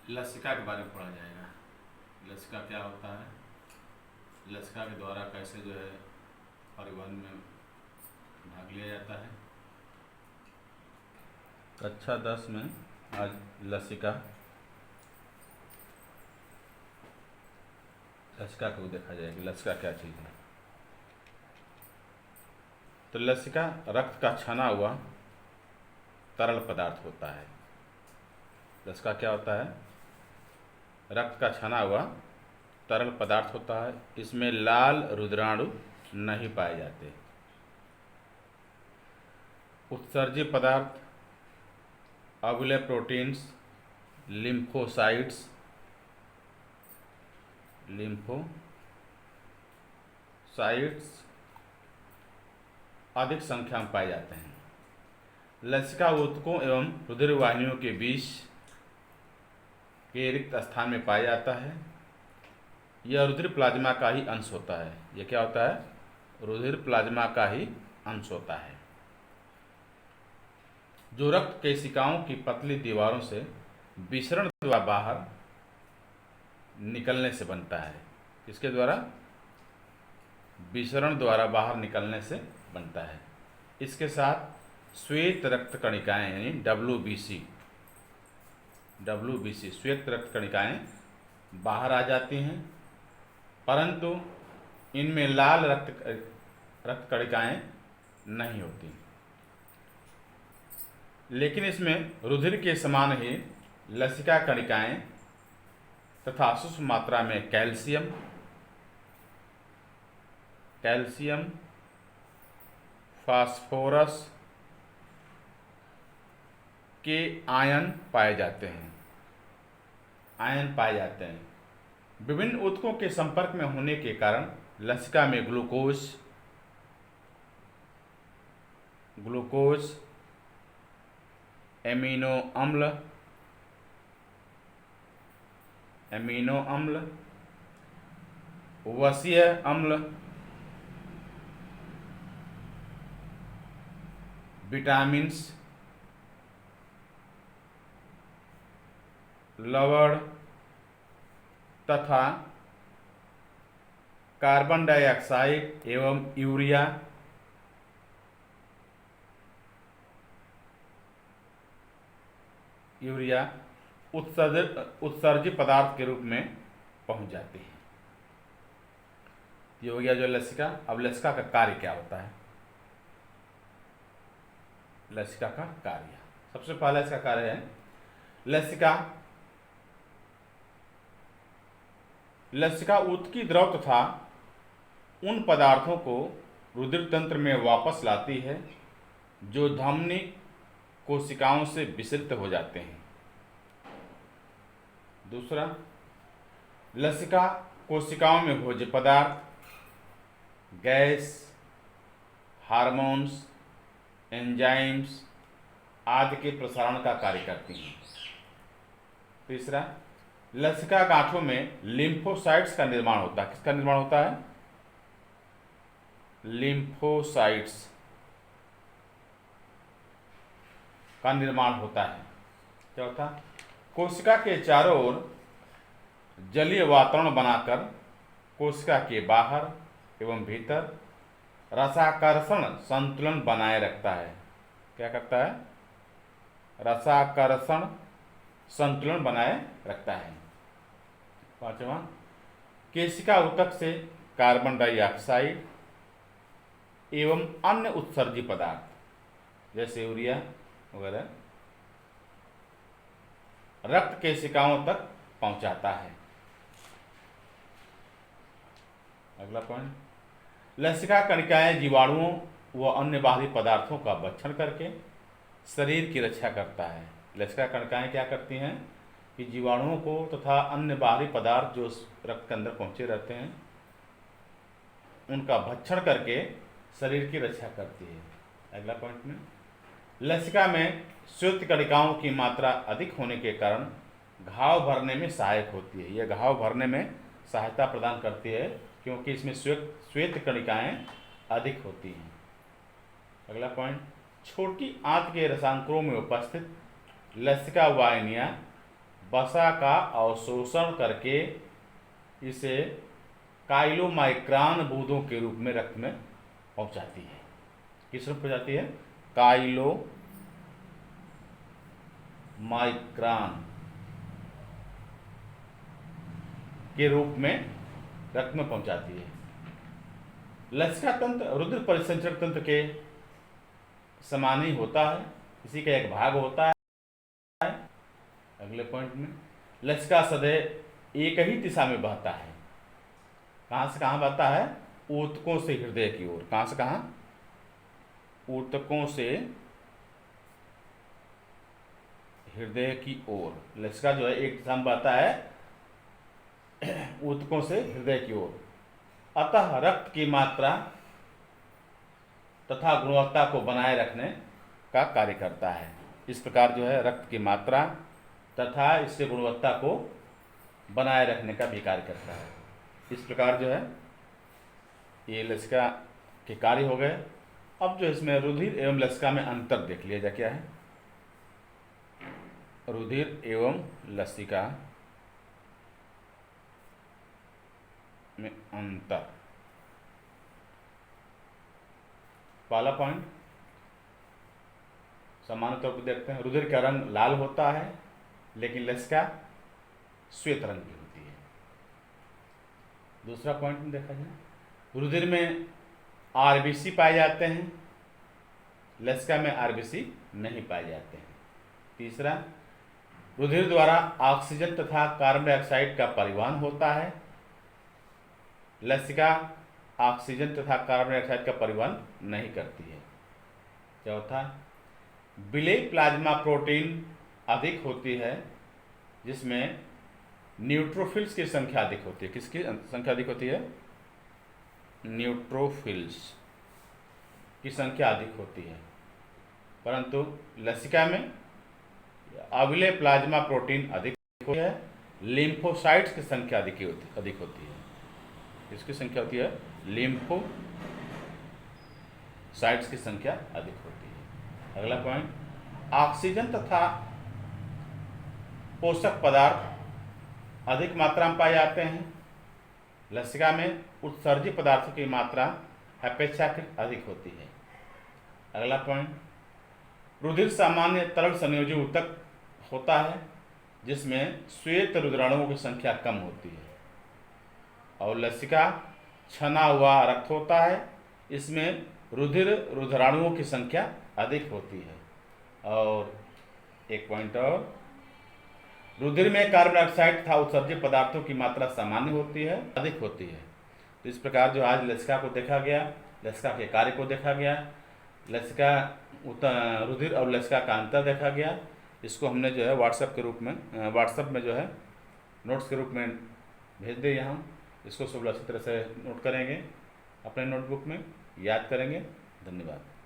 लसिका के बारे में पढ़ा जाएगा। लसिका क्या होता है, लसिका के द्वारा कैसे जो है परिवहन में भाग लिया जाता है। कक्षा 10 में आज लसिका लसिका को देखा जाएगा। लसिका क्या चीज़ है। तो लसिका रक्त का छना हुआ तरल पदार्थ होता है। लसिका क्या होता है, रक्त का छना हुआ तरल पदार्थ होता है। इसमें लाल रुद्राणु नहीं पाए जाते। उत्सर्जी पदार्थ अबुले प्रोटीन्स, लिम्फोसाइट्स अधिक संख्या में पाए जाते हैं। लसिका ऊतकों एवं रुधिर वाहिनियों के बीच के रिक्त स्थान में पाया जाता है। यह रुधिर प्लाज्मा का ही अंश होता है। यह क्या होता है, रुधिर प्लाज्मा का ही अंश होता है, जो रक्त केशिकाओं की पतली दीवारों से विसरण द्वारा बाहर निकलने से बनता है। किसके द्वारा, विसरण द्वारा बाहर निकलने से बनता है। इसके साथ श्वेत रक्त कणिकाएं यानी डब्ल्यूबीसी श्वेत रक्त कणिकाएं बाहर आ जाती हैं, परंतु इनमें लाल रक्त कणिकाएं नहीं होती। लेकिन इसमें रुधिर के समान ही लसिका कणिकाएं तथा सूक्ष्म मात्रा में कैल्शियम, फास्फोरस के आयन पाए जाते हैं। विभिन्न ऊतकों के संपर्क में होने के कारण लसिका में ग्लूकोज, एमिनो अम्ल, वसीय अम्ल, विटामिन्स, लवण तथा कार्बन डाइऑक्साइड एवं यूरिया उत्सर्जी पदार्थ के रूप में पहुंच जाती है। ये हो गया जो लसिका। अब लसिका का कार्य क्या होता है। लसिका का कार्य, सबसे पहला इसका कार्य है, लसिका ऊतकी द्रव तथा उन पदार्थों को रुधिर तंत्र में वापस लाती है जो धमनी कोशिकाओं से विसरित हो जाते हैं। दूसरा, लसिका कोशिकाओं में भोज्य पदार्थ, गैस, हार्मोन्स, एंजाइम्स आदि के प्रसारण का कार्य करती हैं। तीसरा, लसिका गांठों में लिम्फोसाइट्स का निर्माण होता है। किसका निर्माण होता है, लिम्फोसाइट्स का निर्माण होता है। क्या होता है, कोशिका के चारों ओर जलीय वातावरण बनाकर कोशिका के बाहर एवं भीतर रसाकर्षण संतुलन बनाए रखता है। क्या करता है, रसाकर्षण संतुलन बनाए रखता है। पांचवा, केशिका ऊतक से कार्बन डाइऑक्साइड एवं अन्य उत्सर्जी पदार्थ जैसे यूरिया वगैरह रक्त केशिकाओं तक पहुंचाता है। अगला पॉइंट, लसिका कणिकाएं जीवाणुओं व अन्य बाहरी पदार्थों का भक्षण करके शरीर की रक्षा करता है। लसिका कणिकाएं क्या करती हैं कि जीवाणुओं को तथा अन्य बाहरी पदार्थ जो रक्त के अंदर पहुंचे रहते हैं उनका भक्षण करके शरीर की रक्षा करती है। अगला पॉइंट में, लसिका में श्वेत कणिकाओं की मात्रा अधिक होने के कारण घाव भरने में सहायक होती है। यह घाव भरने में सहायता प्रदान करती है क्योंकि इसमें श्वेत कणिकाएं अधिक होती हैं। अगला पॉइंट, छोटी आंत के रसांकुरों में उपस्थित लसिका वाहिनियां वसा का अवशोषण करके इसे काइलोमाइक्रान बूंदों के रूप में रक्त में पहुंचाती है। किस रूप में पहुंचाती है? काइलोमाइक्रान के रूप में रक्त में पहुंचाती है। लसिका तंत्र रुधिर परिसंचरण तंत्र के समान ही होता है, इसी का एक भाग होता है। अगले पॉइंट में लसिका सदैव एक ही दिशा में बहता है। कहां से कहां बहता है? ऊतकों से हृदय की ओर। कहां से कहां? ऊतकों से हृदय की ओर। लसिका जो है एक दिशा में बहता है, ऊतकों से हृदय की ओर। अतः रक्त की मात्रा तथा गुणवत्ता को बनाए रखने का कार्य करता है। इस प्रकार जो है रक्त की मात्रा तथा इससे गुणवत्ता को बनाए रखने का भी कार्य करता है। इस प्रकार जो है ये लसिका के कार्य हो गए। अब जो इसमें रुधिर एवं लसिका में अंतर देख लिया जाए। क्या है रुधिर एवं लसिका में अंतर? पहला पॉइंट सामान्य तौर पर देखते हैं, रुधिर का रंग लाल होता है लेकिन लसिका श्वेत रंग की होती है। दूसरा पॉइंट में देखा जाए, रुधिर में आरबीसी पाए जाते हैं, लसिका में आरबीसी नहीं पाए जाते हैं। तीसरा, रुधिर द्वारा ऑक्सीजन तथा कार्बन डाइऑक्साइड का परिवहन होता है, लसिका ऑक्सीजन तथा कार्बन डाइऑक्साइड का परिवहन नहीं करती है। चौथा, विलेय प्लाज्मा प्रोटीन अधिक होती है जिसमें न्यूट्रोफिल्स की संख्या अधिक होती है। किसकी संख्या अधिक होती है? न्यूट्रोफिल्स की संख्या अधिक होती है, परंतु लसिका में अविलेय प्लाज्मा प्रोटीन अधिक होती है, लिम्फोसाइट्स की संख्या अधिक होती है। किसकी संख्या होती है? लिम्फोसाइट्स की संख्या अधिक होती है। अगला पॉइंट, ऑक्सीजन तथा पोषक पदार्थ अधिक मात्रा में पाए जाते हैं, लसिका में उत्सर्जित पदार्थों की मात्रा अपेक्षाकृत अधिक होती है। अगला पॉइंट, रुधिर सामान्य तरल संयोजी ऊतक होता है जिसमें श्वेत रुधिराणुओं की संख्या कम होती है, और लसिका छना हुआ रक्त होता है, इसमें रुधिराणुओं की संख्या अधिक होती है। और एक पॉइंट और, रुधिर में कार्बन डाइऑक्साइड तथा उत्सर्जित पदार्थों की मात्रा सामान्य होती है, अधिक होती है। तो इस प्रकार जो आज लसिका को देखा गया, लसिका के कार्य को देखा गया, लसिका रुधिर और लसिका का अंतर देखा गया। इसको हमने जो है व्हाट्सएप में जो है नोट्स के रूप में भेज दिए। यहाँ इसको सब अच्छी तरह से नोट करेंगे, अपने नोटबुक में याद करेंगे। धन्यवाद।